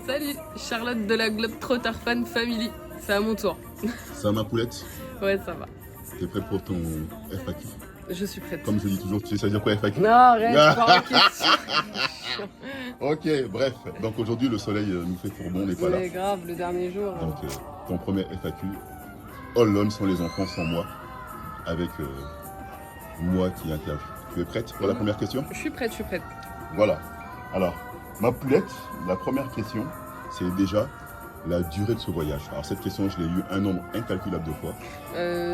Salut, Charlotte de la Globetrotter Fan Family. C'est à mon tour. Ça ma poulette, Ouais, ça va. t'es prête pour ton FAQ? Je suis prête. Comme je dis toujours, tu sais ça veut dire quoi FAQ? Non, arrête, pas en question. Ok, bref. Donc aujourd'hui, le soleil nous fait fourbon, on n'est pas là. Mais grave, le dernier jour. Donc ton premier FAQ, all alone sans les enfants, sans moi, avec moi qui interviewe. Tu es prête pour la première question? Je suis prête. Voilà. Alors, ma poulette, la première question, c'est déjà la durée de ce voyage. Alors cette question, je l'ai eue un nombre incalculable de fois.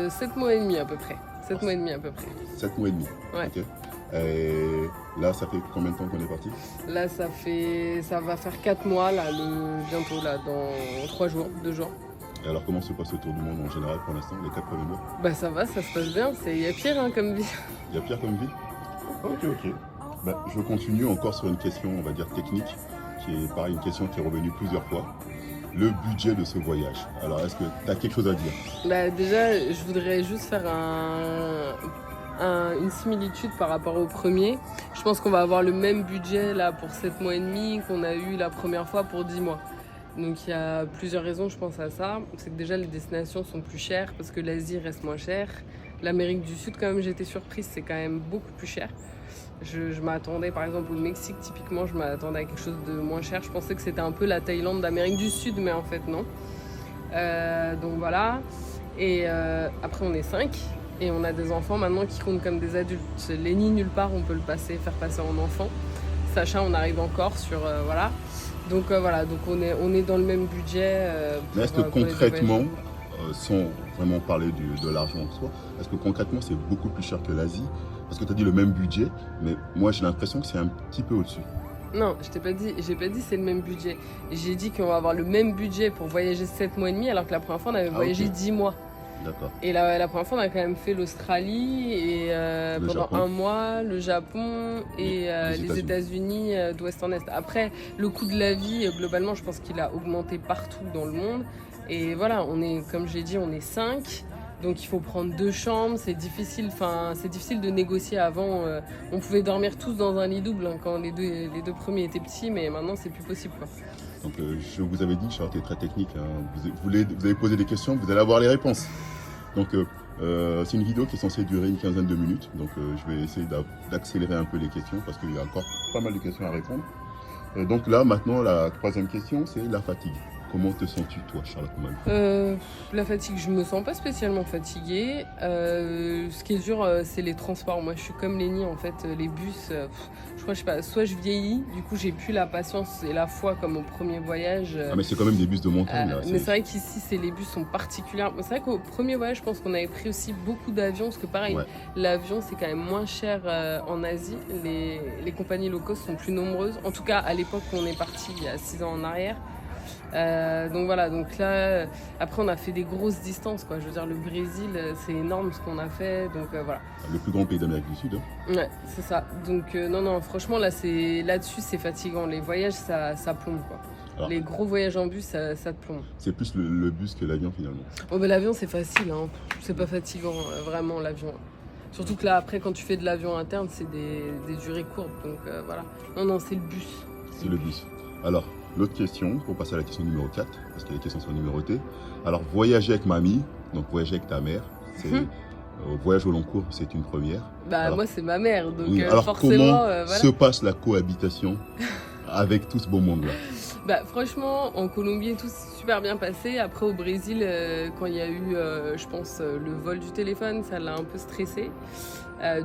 7 mois et demi à peu près. 7 mois et demi à peu près. 7 mois et demi. Ouais. Ok. Et là, ça fait combien de temps qu'on est parti? Là, ça va faire 4 mois, là, bientôt, là, dans 3 jours, 2 jours. Et alors, comment se passe le tour du monde en général pour l'instant, les 4 premiers mois? Bah ça va, ça se passe bien. Il y a pire hein, comme vie. Il y a pire comme vie? Ok. Bah, je continue encore sur une question, on va dire technique, qui est pareil, une question qui est revenue plusieurs fois. Le budget de ce voyage. Alors, est-ce que tu as quelque chose à dire? Bah déjà, je voudrais juste faire une similitude par rapport au premier. Je pense qu'on va avoir le même budget là pour 7 mois et demi qu'on a eu la première fois pour 10 mois. Donc il y a plusieurs raisons, je pense à ça. C'est que déjà les destinations sont plus chères parce que l'Asie reste moins chère. L'Amérique du Sud, quand même, j'ai été surprise, c'est quand même beaucoup plus cher. Je m'attendais, par exemple, au Mexique, typiquement, je m'attendais à quelque chose de moins cher. Je pensais que c'était un peu la Thaïlande d'Amérique du Sud, mais en fait, non. Donc voilà. Et après, on est 5. Et on a des enfants maintenant qui comptent comme des adultes. Les nids, nulle part, on peut faire passer en enfant. Sacha, on arrive encore sur... voilà. Donc voilà, donc on est dans le même budget. Mais est-ce que concrètement, sans vraiment parler de l'argent en soi, est-ce que concrètement c'est beaucoup plus cher que l'Asie? Parce que tu as dit le même budget, mais moi j'ai l'impression que c'est un petit peu au-dessus. Non, j'ai pas dit c'est le même budget. J'ai dit qu'on va avoir le même budget pour voyager 7 mois et demi, alors que la première fois on avait voyagé 10 mois. D'accord. Et la première fois on a quand même fait l'Australie et pendant Japon. 1 mois, le Japon et les États-Unis d'ouest en est. Après, le coût de la vie, globalement, je pense qu'il a augmenté partout dans le monde. Et voilà, comme j'ai dit, on est 5. Donc il faut prendre 2 chambres, c'est difficile de négocier avant. On pouvait dormir tous dans un lit double hein, quand les deux premiers étaient petits, mais maintenant c'est plus possible quoi. Donc je vous avais dit, Charlotte est très technique, hein. Vous avez posé des questions, vous allez avoir les réponses. Donc c'est une vidéo qui est censée durer une quinzaine de minutes, donc je vais essayer d'accélérer un peu les questions parce qu'il y a encore pas mal de questions à répondre. Donc là maintenant la troisième question c'est la fatigue. Comment te sens-tu toi, Charlotte Malfoy? La fatigue, je me sens pas spécialement fatiguée. Ce qui est dur, c'est les transports. Moi, je suis comme Lénie, en fait, les bus. Je crois, je sais pas, soit je vieillis, du coup, j'ai plus la patience et la foi comme au premier voyage. Ah mais c'est quand même des bus de montagne là. Mais c'est vrai qu'ici, les bus sont particuliers. C'est vrai qu'au premier voyage, je pense qu'on avait pris aussi beaucoup d'avions, parce que pareil, l'avion, c'est quand même moins cher en Asie. Les compagnies low cost sont plus nombreuses. En tout cas, à l'époque où on est parti, il y a 6 ans en arrière. Donc voilà, donc là, après on a fait des grosses distances quoi. Je veux dire, le Brésil, c'est énorme ce qu'on a fait, donc voilà. Le plus grand pays d'Amérique du Sud. Hein. Ouais, c'est ça. Donc non, franchement là-dessus c'est fatigant. Les voyages, ça plombe quoi. Alors, les gros voyages en bus, ça te plombe. C'est plus le bus que l'avion finalement. Oh bah l'avion c'est facile, hein. C'est pas fatigant vraiment l'avion. Surtout que là après quand tu fais de l'avion interne, c'est des durées courtes, donc voilà. Non, c'est le bus. C'est le bus. Alors. L'autre question, pour passer à la question numéro 4, parce que les questions sont numérotées. Alors, voyager avec mamie, donc voyager avec ta mère, c'est voyage au long cours, c'est une première. Bah alors, moi c'est ma mère, donc oui, alors forcément. Comment se passe la cohabitation avec tout ce beau monde-là? Bah franchement, en Colombie et tout, c'est super bien passé. Après au Brésil, quand il y a eu, je pense, le vol du téléphone, ça l'a un peu stressé.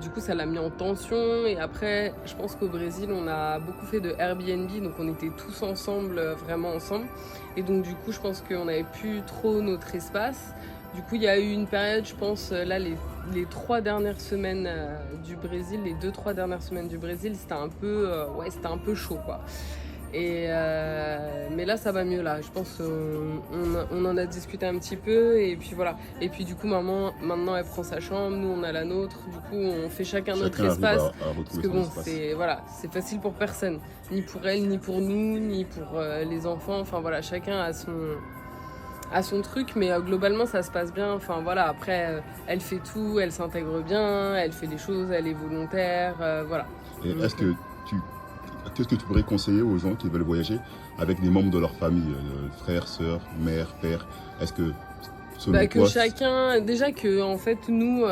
Du coup, ça l'a mis en tension. Et après, je pense qu'au Brésil, on a beaucoup fait de Airbnb. Donc, on était tous ensemble, vraiment ensemble. Et donc, du coup, je pense qu'on n'avait plus trop notre espace. Du coup, il y a eu une période, je pense, là, les 3 dernières semaines du Brésil, les 2-3 dernières semaines du Brésil, c'était un peu chaud, quoi. Mais là ça va mieux là, je pense on en a discuté un petit peu et puis voilà. Et puis du coup maman maintenant elle prend sa chambre, nous on a la nôtre, du coup on fait chacun notre espace parce que bon c'est facile pour personne, ni pour elle, ni pour nous, ni pour les enfants, enfin voilà, chacun a son truc, mais globalement ça se passe bien, enfin voilà. Après elle fait tout, elle s'intègre bien, elle fait les choses, elle est volontaire, voilà. Et est-ce que qu'est-ce que tu pourrais conseiller aux gens qui veulent voyager avec des membres de leur famille, frères, sœurs, mère, père? Est-ce que selon Que toi, chacun, déjà que en fait nous,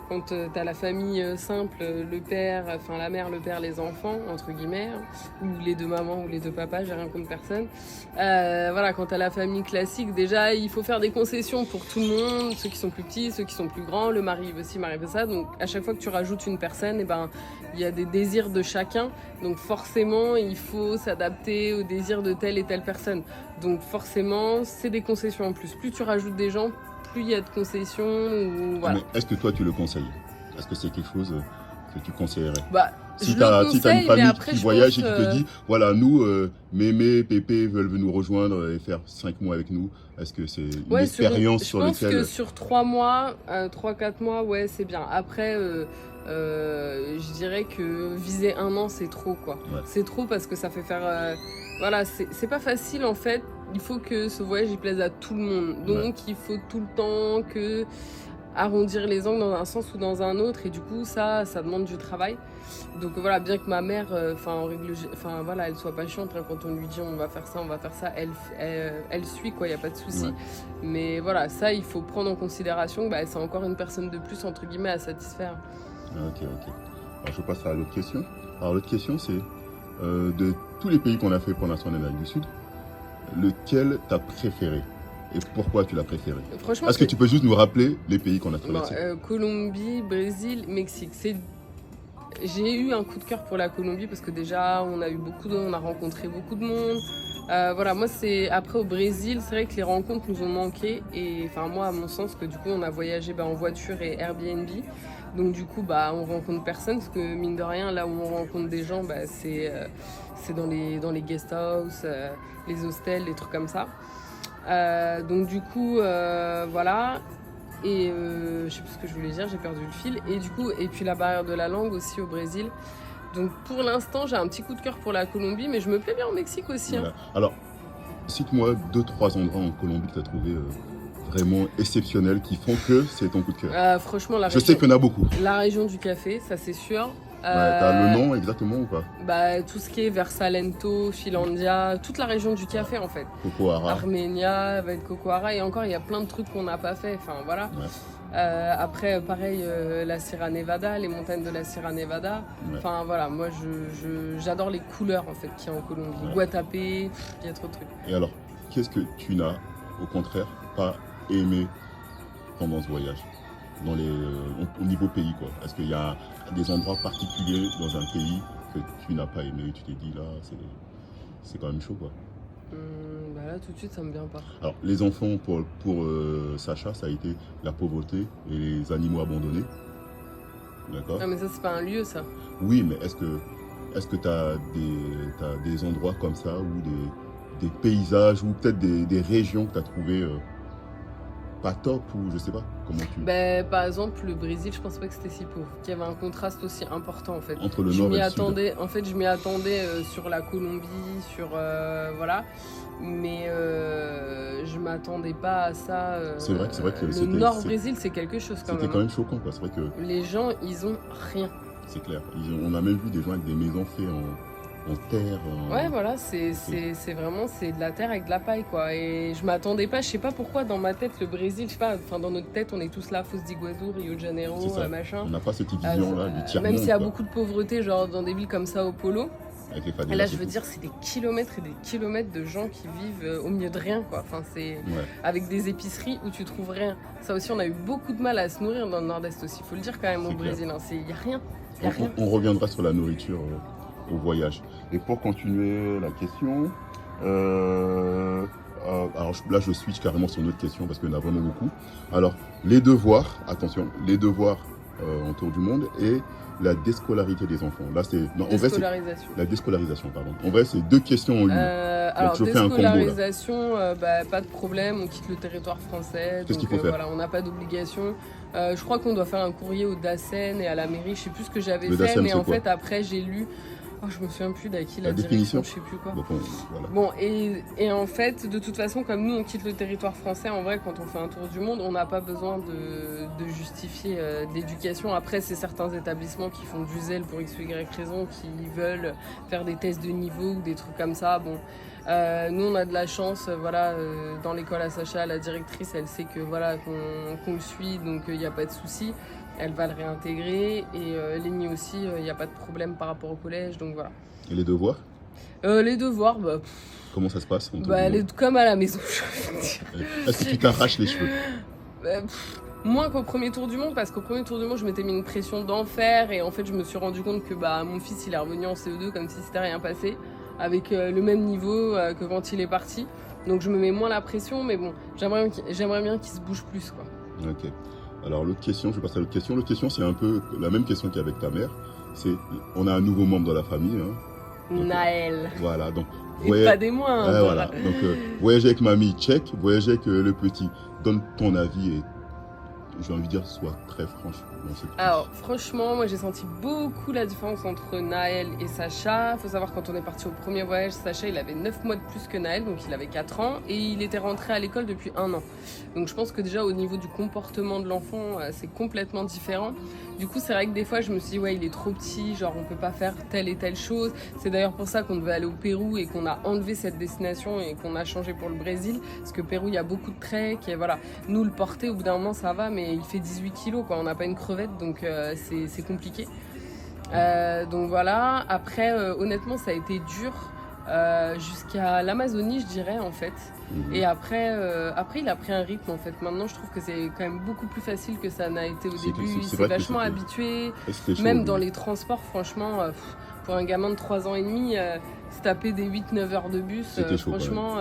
quand t'as la famille simple, le père, enfin la mère, le père, les enfants, entre guillemets, hein, ou les deux mamans ou les deux papas, j'ai rien contre personne. Voilà, quand t'as la famille classique, déjà il faut faire des concessions pour tout le monde, ceux qui sont plus petits, ceux qui sont plus grands, le mari veut ci, le mari veut ça. Donc à chaque fois que tu rajoutes une personne, et ben il y a des désirs de chacun. Donc forcément, il faut s'adapter aux désirs de telle et telle personne. Donc forcément, c'est des concessions en plus. Plus tu rajoutes des gens, plus il y a de concessions. Ou, voilà. mais est-ce que toi tu le conseilles? Est-ce que c'est quelque chose que tu conseillerais? Si Je tu as, le si t'as une conseille, mais famille après, qui je voyage pense, et qui te dit, voilà, nous, Mémé, Pépé veulent nous rejoindre et faire 5 mois avec nous, est-ce que c'est une expérience sur laquelle... Je pense que sur 3 mois, 3-4 mois, ouais, c'est bien. Après, je dirais que viser 1 an, c'est trop, quoi. Ouais. C'est trop parce que ça fait faire... voilà, c'est pas facile, en fait. Il faut que ce voyage, il plaise à tout le monde. Donc, il faut tout le temps que... arrondir les angles dans un sens ou dans un autre, et du coup ça demande du travail. Donc voilà, bien que ma mère voilà, elle soit pas chiante, hein, quand on lui dit on va faire ça, elle suit, quoi, y a pas de souci. Mais voilà, ça il faut prendre en considération que c'est encore une personne de plus entre guillemets à satisfaire. Ok. Alors je passe à l'autre question. Alors l'autre question c'est de tous les pays qu'on a fait pour l'instant en Amérique du Sud, lequel t'as préféré? Et pourquoi tu l'as préféré? Franchement, est-ce que tu peux juste nous rappeler les pays qu'on a traversés? Colombie, Brésil, Mexique. J'ai eu un coup de cœur pour la Colombie parce que déjà on a rencontré beaucoup de monde. Voilà, moi c'est après au Brésil, c'est vrai que les rencontres nous ont manqué, et enfin moi à mon sens que du coup on a voyagé en voiture et Airbnb. Donc du coup on rencontre personne parce que mine de rien là où on rencontre des gens c'est dans les guest house, les hostels, les trucs comme ça. Donc du coup voilà, et je sais plus ce que je voulais dire, j'ai perdu le fil, et puis la barrière de la langue aussi au Brésil. Donc pour l'instant j'ai un petit coup de cœur pour la Colombie, mais je me plais bien au Mexique aussi. Voilà. Alors cite-moi 2-3 endroits en Colombie que tu as trouvé vraiment exceptionnels qui font que c'est ton coup de cœur. Franchement je sais qu'il y en a beaucoup. La région du café, ça c'est sûr. T'as le nom exactement ou pas? Tout ce qui est vers Salento, Finlandia, toute la région du café en fait. Cocoara. Arménia, Cocoara, et encore il y a plein de trucs qu'on n'a pas fait, enfin voilà. Après pareil, la Sierra Nevada, les montagnes de la Sierra Nevada. Enfin voilà, moi j'adore les couleurs en fait qu'il y a en Colombie. Guatapé, il y a trop de trucs. Et alors, qu'est-ce que tu n'as au contraire pas aimé pendant ce voyage? Au niveau pays, quoi. Est-ce qu'il y a des endroits particuliers dans un pays que tu n'as pas aimé, tu t'es dit là c'est quand même chaud, quoi? Là tout de suite ça me vient pas. Alors les enfants pour Sacha, ça a été la pauvreté et les animaux abandonnés. D'accord? Non mais ça c'est pas un lieu, ça. Oui, mais est-ce que t'as des endroits comme ça, ou des paysages, ou peut-être des régions que t'as trouvées pas top, ou je sais pas comment tu... Par exemple le Brésil, je pense pas que c'était si pauvre, qu'il y avait un contraste aussi important en fait. Entre le nord et le sud. En fait je m'y attendais sur la Colombie, sur voilà, mais je m'attendais pas à ça. C'est vrai que le nord Brésil c'est quelque chose quand même. C'était quand même choquant, quoi. C'est vrai que les gens ils ont rien. C'est clair. On a même vu des gens avec des maisons faites en terre. Ouais, voilà, c'est vraiment de la terre avec de la paille, quoi. Et je m'attendais pas, je sais pas pourquoi dans ma tête le Brésil, je sais pas, enfin dans notre tête on est tous là, Foz d'Iguazu, Rio de Janeiro, machin. On n'a pas cette vision-là du tiers-monde. Même s'il y a beaucoup de pauvreté, genre dans des villes comme Sao Paulo. Et là je veux tout. dire c'est des kilomètres et des kilomètres de gens qui vivent au milieu de rien, quoi. Enfin c'est avec des épiceries où tu trouves rien. Ça aussi on a eu beaucoup de mal à se nourrir dans le nord-est aussi, faut le dire quand même au Brésil, hein. Il y a rien. On reviendra sur la nourriture au voyage. Et pour continuer la question, alors là je switch carrément sur une autre question parce qu'il y en a vraiment beaucoup. Alors les devoirs, attention, les devoirs autour du monde et la déscolarité des enfants. Là c'est la déscolarisation, pardon. En vrai c'est 2 questions en une. Alors déscolarisation, pas de problème, on quitte le territoire français. Qu'est-ce qu'il faut faire? Voilà, on n'a pas d'obligation. Je crois qu'on doit faire un courrier au DACEN et à la mairie, je sais plus ce que j'avais fait, mais en fait après j'ai lu Oh, je me souviens plus d'acquis La la définition. direction, je sais plus quoi. Donc, voilà. Bon, et en fait, de toute façon, comme nous, on quitte le territoire français, en vrai, quand on fait un tour du monde, on n'a pas besoin de justifier d'éducation. Après, c'est certains établissements qui font du zèle pour X ou Y raison, qui veulent faire des tests de niveau ou des trucs comme ça. Bon, nous, on a de la chance, voilà, dans l'école à Sacha, la directrice, elle sait que voilà qu'on le suit, donc il n'y a pas de souci. Elle va le réintégrer et Lénie aussi, il n'y a pas de problème par rapport au collège, donc voilà. Et les devoirs, Les devoirs, bah, comment ça se passe? elle est comme à la maison, je veux dire. Est-ce que tu t'arraches les cheveux? Moins qu'au premier tour du monde, parce qu'au premier tour du monde, je m'étais mis une pression d'enfer et en fait, je me suis rendu compte que mon fils, il est revenu en CE2 comme si c'était rien passé, avec le même niveau que quand il est parti. Donc je me mets moins la pression, mais bon, j'aimerais bien qu'il se bouge plus, quoi. Ok. Alors l'autre question, je passe à l'autre question. L'autre question, c'est un peu la même question qu'avec ta mère. On a un nouveau membre dans la famille. Hein. Donc, Naël. Voilà, donc... Et pas des moindres. Voilà, donc voyager avec mamie, check. Voyager avec le petit, donne ton avis et j'ai envie de dire, sois très franche. Alors franchement, moi j'ai senti beaucoup la différence entre Naël et Sacha. Faut savoir, quand on est parti au premier voyage, Sacha il avait 9 mois de plus que Naël, donc il avait 4 ans et il était rentré à l'école depuis 1 an. Donc je pense que déjà au niveau du comportement de l'enfant, c'est complètement différent. Du coup c'est vrai que des fois je me suis dit ouais, il est trop petit, genre on peut pas faire telle et telle chose. C'est d'ailleurs pour ça qu'on devait aller au Pérou et qu'on a enlevé cette destination et qu'on a changé pour le Brésil, parce que Pérou il y a beaucoup de trek et voilà. Nous le porter au bout d'un moment ça va, mais il fait 18 kilos quoi, on n'a pas une crevette, donc c'est compliqué. Donc voilà, après honnêtement ça a été dur jusqu'à l'Amazonie je dirais en fait. Et après il a pris un rythme en fait. Maintenant je trouve que c'est quand même beaucoup plus facile que ça n'a été au début. Il s'est vachement habitué, même dans les transports franchement, pour un gamin de 3 ans et demi, se taper des 8-9 heures de bus, franchement...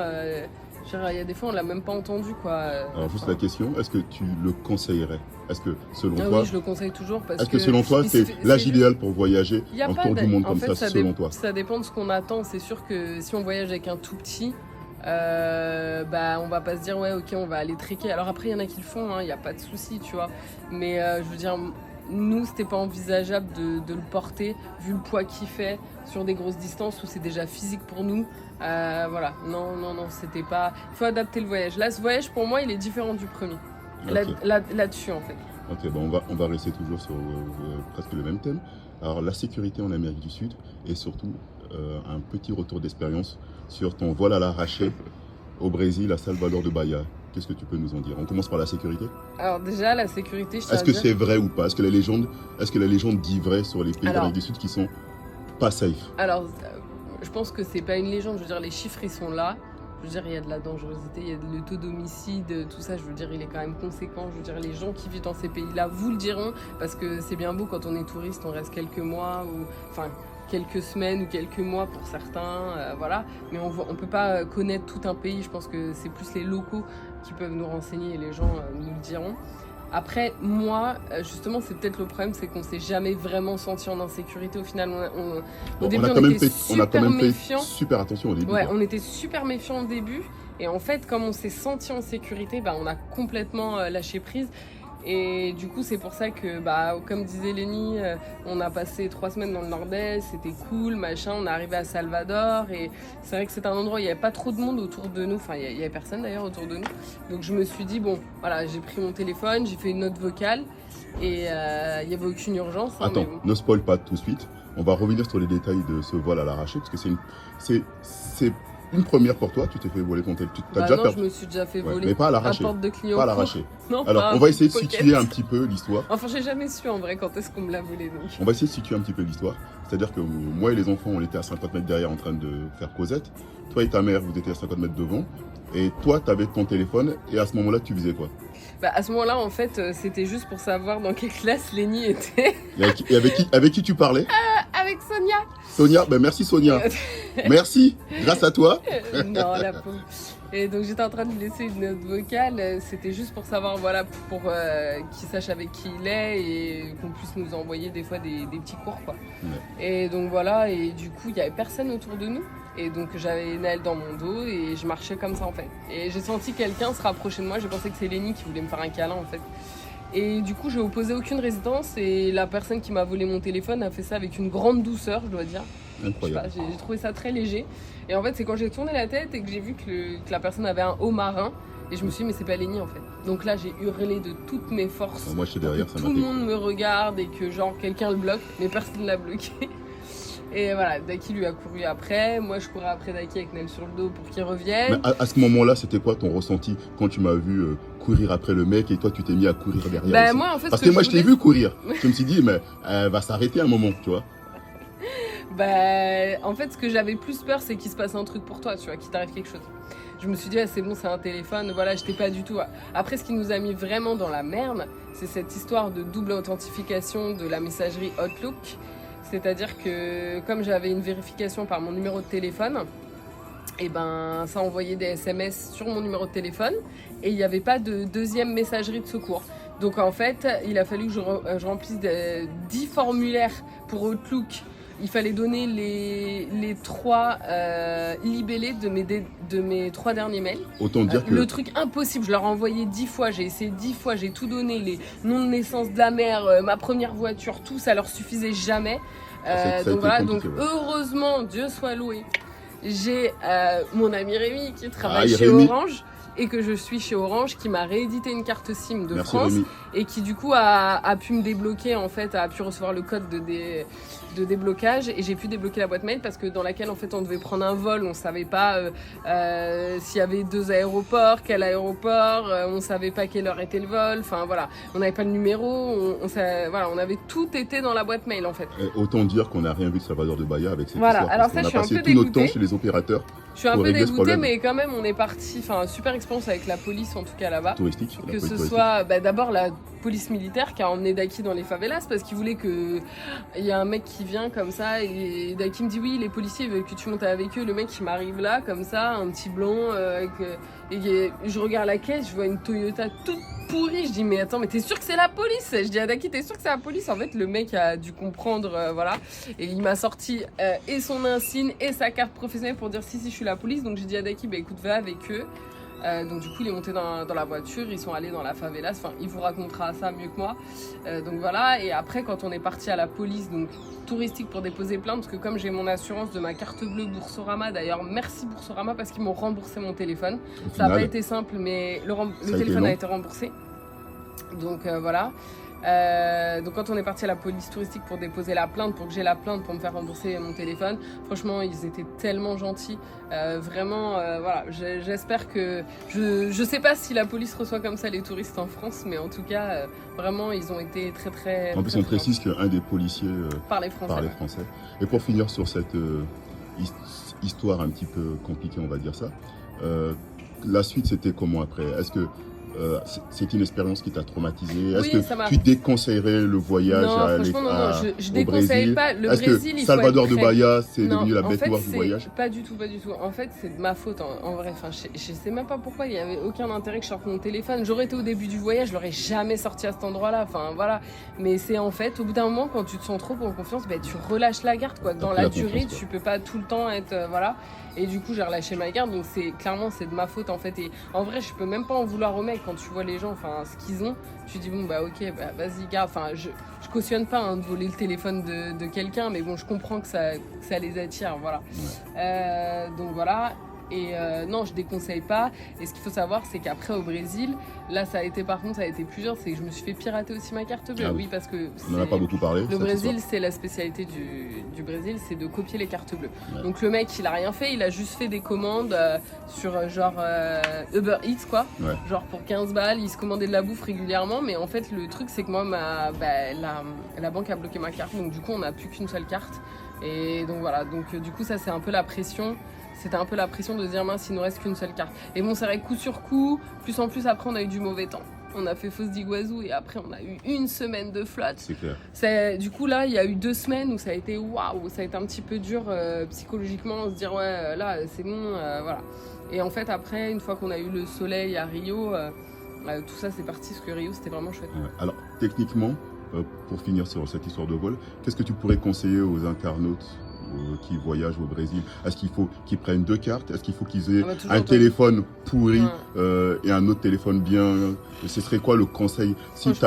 il y a des fois on l'a même pas entendu quoi. Alors juste la question, est-ce que tu le conseillerais? Est-ce que selon toi... Oui, je le conseille toujours parce est-ce que selon toi c'est l'âge idéal pour voyager en tour du monde comme ça, selon toi? Ça dépend de ce qu'on attend. C'est sûr que si on voyage avec un tout petit, on va pas se dire ouais ok on va aller trekker. Alors après il y en a qui le font, il n'y a pas de souci tu vois. Mais je veux dire... Nous, c'était pas envisageable de le porter, vu le poids qu'il fait sur des grosses distances où c'est déjà physique pour nous. Voilà, non, c'était pas... Il faut adapter le voyage. Là, ce voyage, pour moi, il est différent du premier. Okay. Là-dessus, en fait. Ok, bon, on va rester toujours sur presque le même thème. Alors, la sécurité en Amérique du Sud et surtout un petit retour d'expérience sur ton vol à l'arraché au Brésil, à Salvador de Bahia. Qu'est-ce que tu peux nous en dire? On commence par la sécurité. Alors déjà, la sécurité, est-ce que c'est vrai ou pas? Est-ce que la légende dit vrai sur les pays d'Amérique du Sud qui sont pas safe? Alors, je pense que c'est pas une légende. Je veux dire, les chiffres, ils sont là. Je veux dire, il y a de la dangerosité, il y a le taux d'homicide, tout ça, je veux dire, il est quand même conséquent. Je veux dire, les gens qui vivent dans ces pays-là vous le diront, parce que c'est bien beau quand on est touriste, on reste quelques mois, quelques semaines ou quelques mois pour certains, voilà. Mais on peut pas connaître tout un pays. Je pense que c'est plus les locaux qui peuvent nous renseigner et les gens nous le diront. Après, moi, justement, c'est peut-être le problème, c'est qu'on s'est jamais vraiment senti en insécurité. Au final, au début, on était super méfiants. Super attention au début. Ouais, on était super méfiants au début. Et en fait, comme on s'est senti en sécurité, on a complètement lâché prise. Et du coup, c'est pour ça que, comme disait Lénie, on a passé 3 semaines dans le Nord-Est, c'était cool, machin, on est arrivé à Salvador, et c'est vrai que c'est un endroit où il n'y avait pas trop de monde autour de nous, enfin, il n'y avait personne d'ailleurs autour de nous. Donc je me suis dit, bon, voilà, j'ai pris mon téléphone, j'ai fait une note vocale, et il n'y avait aucune urgence. Attends, ne spoil pas tout de suite, on va revenir sur les détails de ce vol à l'arraché, parce que c'est une première pour toi, tu t'es fait voler ton téléphone. Je me suis déjà fait voler. Mais pas à l'arraché. Porte de client. Pas à l'arraché. Non, alors, on va essayer de situer un petit peu l'histoire. Enfin, j'ai jamais su en vrai quand est-ce qu'on me l'a volé. Donc. On va essayer de situer un petit peu l'histoire. C'est-à-dire que moi et les enfants, on était à 50 mètres derrière en train de faire causette. Toi et ta mère, vous étiez à 50 mètres devant. Et toi, tu avais ton téléphone. Et à ce moment-là, tu faisais quoi? À ce moment-là, en fait, c'était juste pour savoir dans quelle classe Lénie était. Et avec qui tu parlais? Avec Sonia. Sonia, merci Sonia. Merci, grâce à toi. Non, la pauvre. Et donc j'étais en train de lui laisser une note vocale, c'était juste pour savoir, voilà, pour qu'il sache avec qui il est et qu'on puisse nous envoyer des fois des petits cours, quoi. Ouais. Et donc voilà, et du coup, il n'y avait personne autour de nous. Et donc j'avais Naël dans mon dos et je marchais comme ça en fait. Et j'ai senti quelqu'un se rapprocher de moi, j'ai pensé que c'est Lénie qui voulait me faire un câlin en fait. Et du coup, j'ai opposé aucune résistance et la personne qui m'a volé mon téléphone a fait ça avec une grande douceur, je dois dire. Incroyable. Je sais pas, j'ai trouvé ça très léger. Et en fait, c'est quand j'ai tourné la tête et que j'ai vu que la personne avait un haut marin. Et je me suis dit, mais c'est pas Léni en fait. Donc là, j'ai hurlé de toutes mes forces. Moi, je suis derrière, ça tout le monde me regarde et que genre quelqu'un le bloque, mais personne l'a bloqué. Et voilà, Daki lui a couru après. Moi, je courais après Daki avec Nel sur le dos pour qu'il revienne. Mais à ce moment-là, c'était quoi ton ressenti quand tu m'as vu courir après le mec et toi, tu t'es mis à courir derrière Bah, aussi. moi, en fait, parce que moi, je t'ai vu courir. Je me suis dit, mais elle va s'arrêter un moment, tu vois. Bah, en fait, ce que j'avais plus peur, c'est qu'il se passe un truc pour toi, tu vois, qu'il t'arrive quelque chose. Je me suis dit, ah, c'est bon, c'est un téléphone, voilà, je t'ai pas du tout. Après, ce qui nous a mis vraiment dans la merde, c'est cette histoire de double authentification de la messagerie Outlook. C'est-à-dire que comme j'avais une vérification par mon numéro de téléphone, et ben ça envoyait des SMS sur mon numéro de téléphone et il n'y avait pas de deuxième messagerie de secours. Donc en fait, il a fallu que je remplisse 10 formulaires pour Outlook. Il fallait donner les 3 libellés de mes 3 derniers mails. Autant dire que... Le truc impossible, je leur ai envoyé 10 fois, j'ai essayé 10 fois, j'ai tout donné, les noms de naissance de la mère, ma première voiture, tout, ça leur suffisait jamais. Donc voilà, donc heureusement, Dieu soit loué, j'ai mon ami Rémi qui travaille chez Orange. Et que je suis chez Orange, qui m'a réédité une carte SIM de France Rémi. Et qui du coup a pu me débloquer, en fait, a pu recevoir le code de déblocage et j'ai pu débloquer la boîte mail parce que dans laquelle en fait on devait prendre un vol, on savait pas s'il y avait 2 aéroports, quel aéroport, on savait pas quelle heure était le vol, enfin voilà, on n'avait pas le numéro, voilà, on avait tout été dans la boîte mail en fait. Et autant dire qu'on n'a rien vu de Salvador de Bahia avec cette voilà. histoire. Alors ça, je suis un peu dégoûtée. On a passé tout notre temps chez les opérateurs. Je suis un peu dégoûtée, mais quand même, on est parti. Enfin, super expérience avec la police, en tout cas là-bas. Touristique. Que ce soit d'abord la police militaire qui a emmené Daki dans les favelas parce qu'il voulait que. Il y a un mec qui vient comme ça et Daki me dit oui, les policiers veulent que tu montes avec eux. Le mec qui m'arrive là, comme ça, un petit blond. Et je regarde la caisse, je vois une Toyota toute pourrie. Je dis mais attends, mais t'es sûr que c'est la police? Je dis à Daki, t'es sûr que c'est la police? En fait, le mec a dû comprendre, voilà. Et il m'a sorti et son insigne et sa carte professionnelle pour dire si je suis la police. Donc j'ai dit à Daki, bah écoute, va avec eux. Donc du coup il est monté dans la voiture, ils sont allés dans la favelas, enfin il vous racontera ça mieux que moi. Donc voilà, et après quand on est parti à la police donc touristique pour déposer plainte, parce que comme j'ai mon assurance de ma carte bleue Boursorama, d'ailleurs merci Boursorama parce qu'ils m'ont remboursé mon téléphone. Ça n'a pas été simple mais le téléphone a été remboursé. Donc voilà. Donc quand on est parti à la police touristique pour déposer la plainte, pour que j'ai la plainte pour me faire rembourser mon téléphone, franchement ils étaient tellement gentils, vraiment voilà, j'espère que je sais pas si la police reçoit comme ça les touristes en France, mais en tout cas vraiment ils ont été très en plus on précise qu'un des policiers parlait français. Et pour finir sur cette histoire un petit peu compliquée, on va dire ça, la suite c'était comment après? Est-ce que c'est une expérience qui t'a traumatisé? Est-ce que tu déconseillerais le voyage je déconseille pas. Le Brésil, il Salvador de Bahia, c'est devenu la bête noire du voyage? Pas du tout. En fait, c'est de ma faute en vrai. Enfin, je sais même pas pourquoi. Il y avait aucun intérêt que je sorte mon téléphone. J'aurais été au début du voyage, je l'aurais jamais sorti à cet endroit-là. Enfin voilà. Mais c'est en fait, au bout d'un moment, quand tu te sens trop en confiance, tu relâches la garde quoi. Dans la durée, tu peux pas tout le temps être voilà. Et du coup, j'ai relâché ma garde, donc clairement c'est de ma faute en fait. Et en vrai, je peux même pas en vouloir au mec quand tu vois les gens, enfin ce qu'ils ont. Tu dis bon bah ok, bah vas-y garde. Enfin, je cautionne pas de voler le téléphone de quelqu'un, mais bon, je comprends que ça les attire, voilà. Ouais. Donc voilà. Et non, je déconseille pas. Et ce qu'il faut savoir, c'est qu'après au Brésil, là, ça a été plusieurs. C'est que je me suis fait pirater aussi ma carte bleue. Ah oui, parce que on n'en a pas beaucoup parlé. Le Brésil, c'est la spécialité du Brésil, c'est de copier les cartes bleues. Ouais. Donc le mec, il a rien fait. Il a juste fait des commandes sur genre Uber Eats, quoi. Ouais. Genre pour 15 balles, il se commandait de la bouffe régulièrement. Mais en fait, le truc, c'est que moi, la banque a bloqué ma carte. Donc du coup, on n'a plus qu'une seule carte. Et donc voilà. Donc du coup, ça, c'est un peu la pression. C'était un peu la pression de se dire mince, il nous reste qu'une seule carte. Et bon, c'est vrai, coup sur coup, plus en plus après on a eu du mauvais temps. On a fait Foz d'Iguazu et après on a eu une semaine de flotte. C'est clair. Du coup là, il y a eu 2 semaines où ça a été waouh, ça a été un petit peu dur psychologiquement, se dire ouais là c'est bon, voilà. Et en fait après, une fois qu'on a eu le soleil à Rio, tout ça c'est parti parce que Rio c'était vraiment chouette. Ouais. Alors techniquement, pour finir sur cette histoire de vol, qu'est-ce que tu pourrais conseiller aux internautes qui voyagent au Brésil, est-ce qu'il faut qu'ils prennent 2 cartes? Est-ce qu'il faut qu'ils aient toujours un téléphone pourri Ouais. et un autre téléphone bien? Ce serait quoi le conseil? Si tu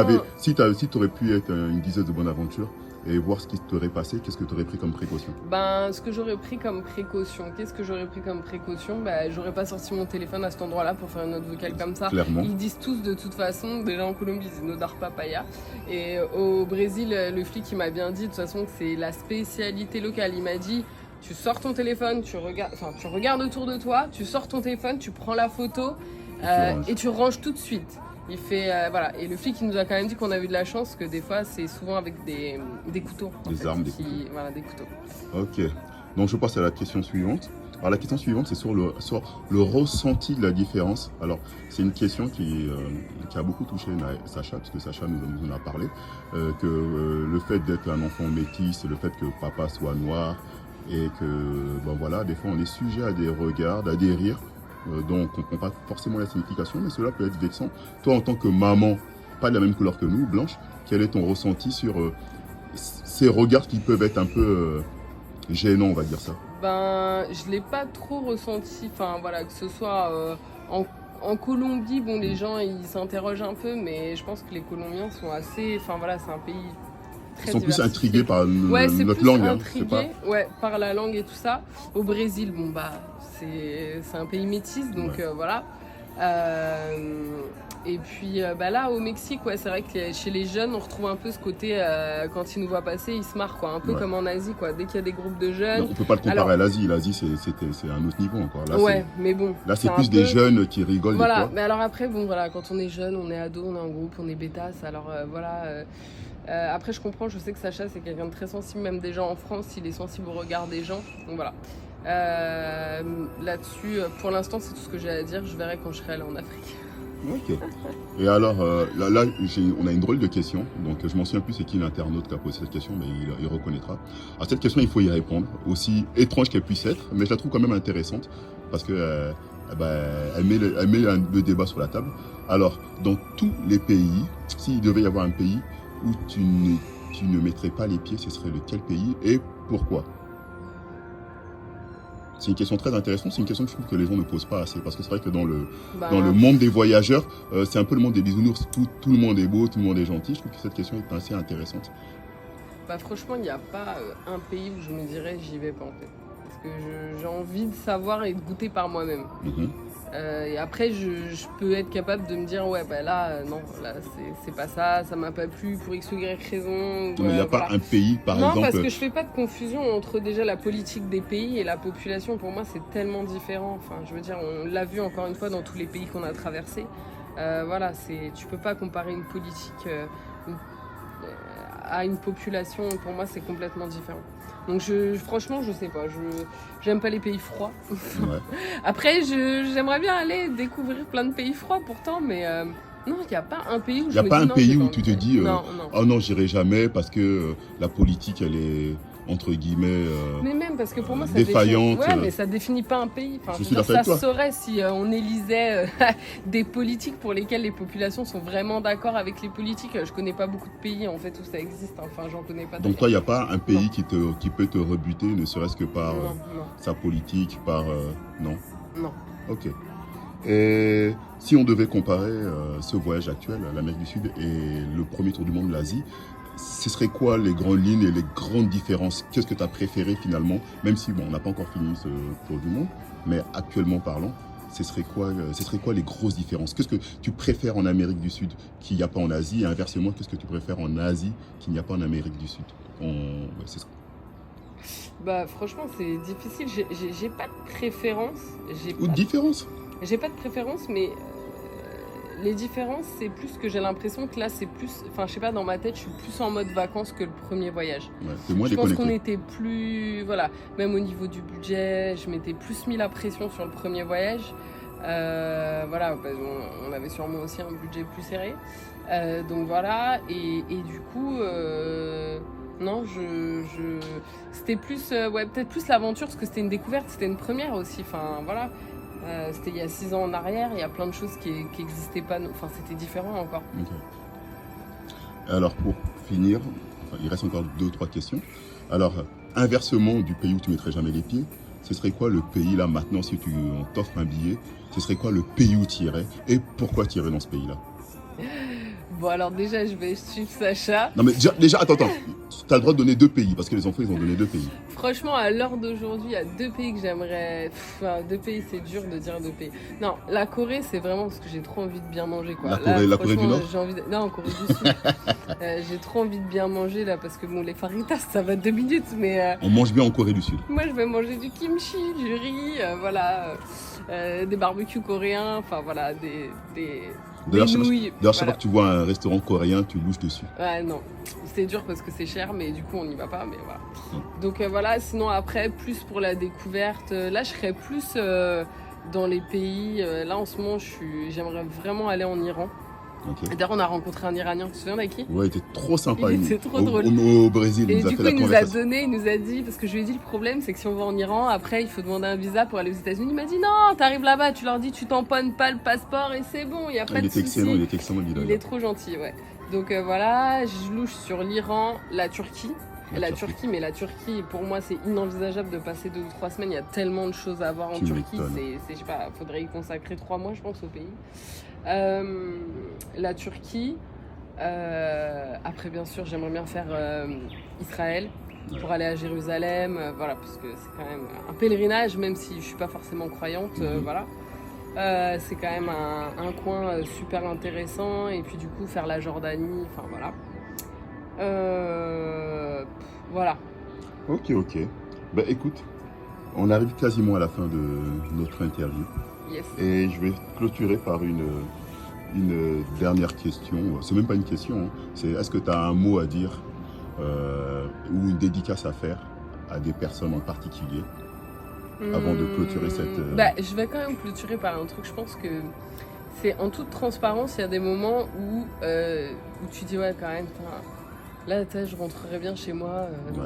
aurais pu être une diseuse de bonne aventure et voir ce qui t'aurait passé, qu'est-ce que tu aurais pris comme précaution? Ben, ce que j'aurais pris comme précaution, qu'est-ce que j'aurais pris comme précaution? Ben, j'aurais pas sorti mon téléphone à cet endroit-là pour faire une note vocale comme ça. Clairement. Ils disent tous de toute façon, déjà en Colombie, ils disent Nodar Papaya. Et au Brésil, le flic, il m'a bien dit de toute façon que c'est la spécialité locale. Il m'a dit, tu sors ton téléphone, tu regardes autour de toi, tu sors ton téléphone, tu prends la photo et tu ranges tout de suite. Il fait, voilà. Et le flic, il nous a quand même dit qu'on a eu de la chance, que des fois, c'est souvent avec des couteaux. Des armes, des couteaux. Voilà, des couteaux. Ok. Donc je passe à la question suivante. Alors la question suivante, c'est sur le ressenti de la différence. Alors c'est une question qui a beaucoup touché Sacha, parce que Sacha nous en a parlé, que le fait d'être un enfant métis, le fait que papa soit noir, et que, ben voilà, des fois on est sujet à des regards, à des rires, dont on ne comprend pas forcément la signification, mais cela peut être vexant. Toi, en tant que maman, pas de la même couleur que nous, Blanche, quel est ton ressenti sur ces regards qui peuvent être un peu gênants, on va dire ça? Ben, je l'ai pas trop ressenti, enfin voilà, que ce soit en Colombie, bon, les gens ils s'interrogent un peu, mais je pense que les Colombiens sont assez, enfin voilà, c'est un pays très Ils sont plus diversifié. intrigués par Ouais, c'est notre plus langue. intrigué, Hein, ouais, par la langue et tout ça. Au Brésil, bon bah, c'est un pays métis, donc voilà. Et puis bah là au Mexique, ouais, c'est vrai que chez les jeunes on retrouve un peu ce côté quand ils nous voient passer, ils se marrent quoi, un peu comme en Asie quoi. Dès qu'il y a des groupes de jeunes. Non, on peut pas le comparer à l'Asie. L'Asie c'est un autre niveau encore. Là, ouais, mais bon. Là c'est plus des jeunes qui rigolent. Voilà, des fois. mais alors après bon voilà, quand on est jeune, on est ado, on est en groupe, on est bêtasse, alors voilà. Après je comprends, je sais que Sacha c'est quelqu'un de très sensible, même des gens en France, il est sensible au regard des gens, donc voilà. Là-dessus, pour l'instant c'est tout ce que j'ai à dire, je verrai quand je serai allée en Afrique. Ok. Et alors, là on a une drôle de question. Donc, je m'en souviens plus c'est qui l'internaute qui a posé cette question, mais il reconnaîtra. Alors, cette question, il faut y répondre, aussi étrange qu'elle puisse être, mais je la trouve quand même intéressante parce que elle met le débat sur la table. Alors, dans tous les pays, s'il devait y avoir un pays où tu ne mettrais pas les pieds, ce serait lequel pays et pourquoi? C'est une question très intéressante, c'est une question que je trouve que les gens ne posent pas assez, parce que c'est vrai que dans le monde des voyageurs, c'est un peu le monde des bisounours, tout le monde est beau, tout le monde est gentil. Je trouve que cette question est assez intéressante. Bah franchement, il n'y a pas un pays où je me dirais j'y vais pas en fait. Parce que j'ai envie de savoir et de goûter par moi-même. Et après, je peux être capable de me dire, ouais, bah là, non, là, c'est pas ça, ça m'a pas plu pour X ou Y raison. Mais il n'y a pas un pays, par exemple... Non, parce que je fais pas de confusion entre déjà la politique des pays et la population. Pour moi, c'est tellement différent. Enfin, je veux dire, on l'a vu encore une fois dans tous les pays qu'on a traversés. Voilà, tu peux pas comparer une politique à une population. Pour moi, c'est complètement différent. Donc franchement, je sais pas. J'aime pas les pays froids. Ouais. Après, j'aimerais bien aller découvrir plein de pays froids pourtant, mais non, il n'y a pas un pays où je me dis... Il n'y a pas un pays où tu te dis non. Oh non, j'irai jamais parce que la politique, elle est entre guillemets mais même parce que pour moi, ça défaillante. Ouais, mais ça définit pas un pays. Enfin, je suis d'accord avec toi. Ça saurait si on élisait des politiques pour lesquelles les populations sont vraiment d'accord avec les politiques. Je connais pas beaucoup de pays en fait où ça existe. Enfin, j'en connais pas. Donc toi, il n'y a pas un pays qui peut te rebuter, ne serait-ce que par non. sa politique, par non. Non. Ok. Et si on devait comparer ce voyage actuel à l'Amérique du Sud et le premier tour du monde, l'Asie, ce serait quoi les grandes lignes et les grandes différences? Qu'est-ce que tu as préféré finalement? Même si, bon, on n'a pas encore fini ce tour du monde, mais actuellement parlant, ce serait quoi les grosses différences? Qu'est-ce que tu préfères en Amérique du Sud qu'il n'y a pas en Asie? Et inversement, qu'est-ce que tu préfères en Asie qu'il n'y a pas en Amérique du Sud? Bah franchement, c'est difficile. J'ai pas de préférence. Ou de différence? J'ai pas de préférence, mais les différences, c'est plus que j'ai l'impression que là, c'est plus... Enfin, je sais pas, dans ma tête, je suis plus en mode vacances que le premier voyage. Ouais, t'es moins je pense déconnecté. qu'on était plus... Voilà, même au niveau du budget, je m'étais plus mis la pression sur le premier voyage. Voilà, on avait sûrement aussi un budget plus serré. Donc voilà, et du coup... Non, c'était plus... ouais, peut-être plus l'aventure, parce que c'était une découverte, c'était une première aussi. Enfin, voilà. C'était il y a 6 ans en arrière, il y a plein de choses qui n'existaient pas, enfin c'était différent encore. Okay. Alors pour finir, il reste encore 2 ou 3 questions. Alors inversement du pays où tu mettrais jamais les pieds, ce serait quoi le pays là maintenant si on t'offre un billet, ce serait quoi le pays où tu irais et pourquoi tu irais dans ce pays-là? Bon, alors déjà, je vais suivre Sacha. Non mais déjà attends, tu as le droit de donner 2 pays parce que les enfants ils ont donné 2 pays. Franchement, à l'heure d'aujourd'hui, il y a 2 pays que j'aimerais. 2 pays, c'est dur de dire 2 pays. Non, la Corée, c'est vraiment parce que j'ai trop envie de bien manger, quoi. La Corée du Nord. J'ai envie de... Non, Corée du Sud. J'ai trop envie de bien manger là parce que bon, les faritas, ça va 2 minutes, mais. On mange bien en Corée du Sud. Moi, je vais manger du kimchi, du riz, voilà, des barbecues coréens, enfin voilà, des nouilles. D'ailleurs, chaque fois que tu vois un restaurant coréen, tu louches dessus. Ouais, non, c'est dur parce que c'est cher, mais du coup, on n'y va pas, mais voilà. Donc voilà, sinon après, plus pour la découverte, là, je serais plus dans les pays. Là, en ce moment, j'aimerais vraiment aller en Iran. Okay. D'ailleurs, on a rencontré un Iranien, tu te souviens d'Aki? Ouais, il était trop sympa. Il était trop drôle. Au Brésil, et il nous a du fait coup, la conversation. il nous a dit, parce que je lui ai dit le problème, c'est que si on va en Iran, après, il faut demander un visa pour aller aux États-Unis. Il m'a dit non, t'arrives là-bas, tu leur dis, tu tamponnes pas le passeport et c'est bon, il n'y a pas de souci. Il était excellent, il est trop gentil, ouais. Donc voilà, je louche sur l'Iran, la Turquie. La Turquie, mais la Turquie, pour moi, c'est inenvisageable de passer 2 ou 3 semaines. Il y a tellement de choses à voir en Turquie. Je sais pas, faudrait y consacrer 3 mois, je pense, au pays. La Turquie. Après, bien sûr, j'aimerais bien faire Israël pour aller à Jérusalem. Voilà, parce que c'est quand même un pèlerinage, même si je suis pas forcément croyante. Voilà. C'est quand même un coin super intéressant. Et puis, du coup, faire la Jordanie. Enfin, voilà. Voilà. Ok. Bah écoute, on arrive quasiment à la fin de notre interview. Yes. Et je vais clôturer par une dernière question. C'est même pas une question, hein. C'est est-ce que tu as un mot à dire ou une dédicace à faire à des personnes en particulier avant de clôturer cette... Je vais quand même clôturer par un truc. Je pense que c'est en toute transparence, il y a des moments où tu dis ouais quand même... Là, je rentrerai bien chez moi.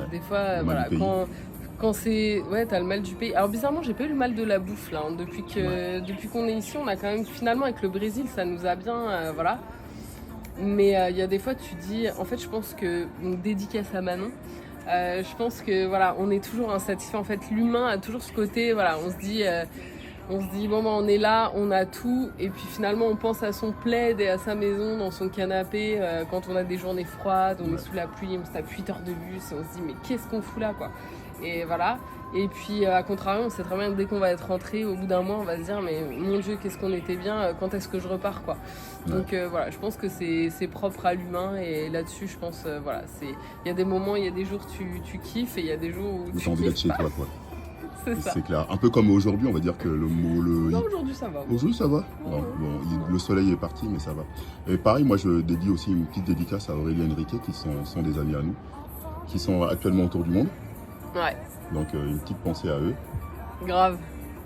Des fois, voilà, quand c'est... Ouais, t'as le mal du pays. Alors, bizarrement, j'ai pas eu le mal de la bouffe, là. Hein. Depuis qu'on est ici, on a quand même... Finalement, avec le Brésil, ça nous a bien... voilà. Mais il y a des fois, tu dis... En fait, je pense que... Donc, dédicace à Manon. Je pense que, voilà, on est toujours insatisfait. En fait, l'humain a toujours ce côté... Voilà, on se dit, bon, on est là, on a tout. Et puis finalement, on pense à son plaid et à sa maison, dans son canapé. Quand on a des journées froides, on est sous la pluie, on se tape 8 heures de bus. Et on se dit, mais qu'est-ce qu'on fout là, quoi. Et voilà. Et puis, à contrario, on sait très bien que dès qu'on va être rentré, au bout d'un mois, on va se dire, mais mon Dieu, qu'est-ce qu'on était bien, quand est-ce que je repars, quoi. Donc voilà, je pense que c'est propre à l'humain. Et là-dessus, je pense, voilà, il y a des moments, il y a des jours tu kiffes et il y a des jours où tu as envie d'être chez toi, quoi. C'est clair. Un peu comme aujourd'hui, on va dire que le mot... Non, aujourd'hui ça va. Aujourd'hui ça va. Bon, le soleil est parti, mais ça va. Et pareil, moi je dédie aussi une petite dédicace à Aurélie et Enrique, qui sont des amis à nous, qui sont actuellement autour du monde. Ouais. Donc une petite pensée à eux. Grave.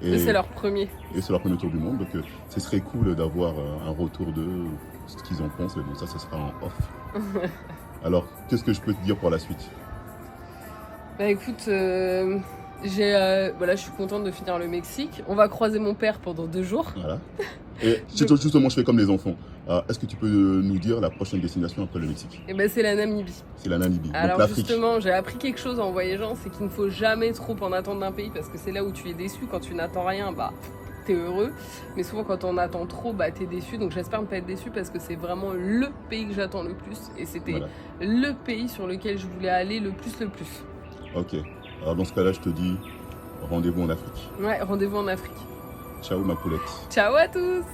Et c'est leur premier. Et c'est leur premier tour du monde. Donc ce serait cool d'avoir un retour d'eux, ce qu'ils en pensent. Et donc ça sera en off. Alors, qu'est-ce que je peux te dire pour la suite? Bah écoute... Voilà, je suis contente de finir le Mexique. On va croiser mon père pendant 2 jours. Voilà. Et justement, je fais comme les enfants. Est-ce que tu peux nous dire la prochaine destination après le Mexique? Eh ben, c'est la Namibie. C'est la Namibie. Alors donc, justement, j'ai appris quelque chose en voyageant, c'est qu'il ne faut jamais trop en attendre d'un pays parce que c'est là où tu es déçu. Quand tu n'attends rien, bah t'es heureux. Mais souvent, quand on attend trop, bah t'es déçu. Donc j'espère ne pas être déçu parce que c'est vraiment le pays que j'attends le plus. Et c'était le pays sur lequel je voulais aller le plus. Ok. Alors dans ce cas-là, je te dis rendez-vous en Afrique. Ouais, rendez-vous en Afrique. Ciao ma poulette. Ciao à tous.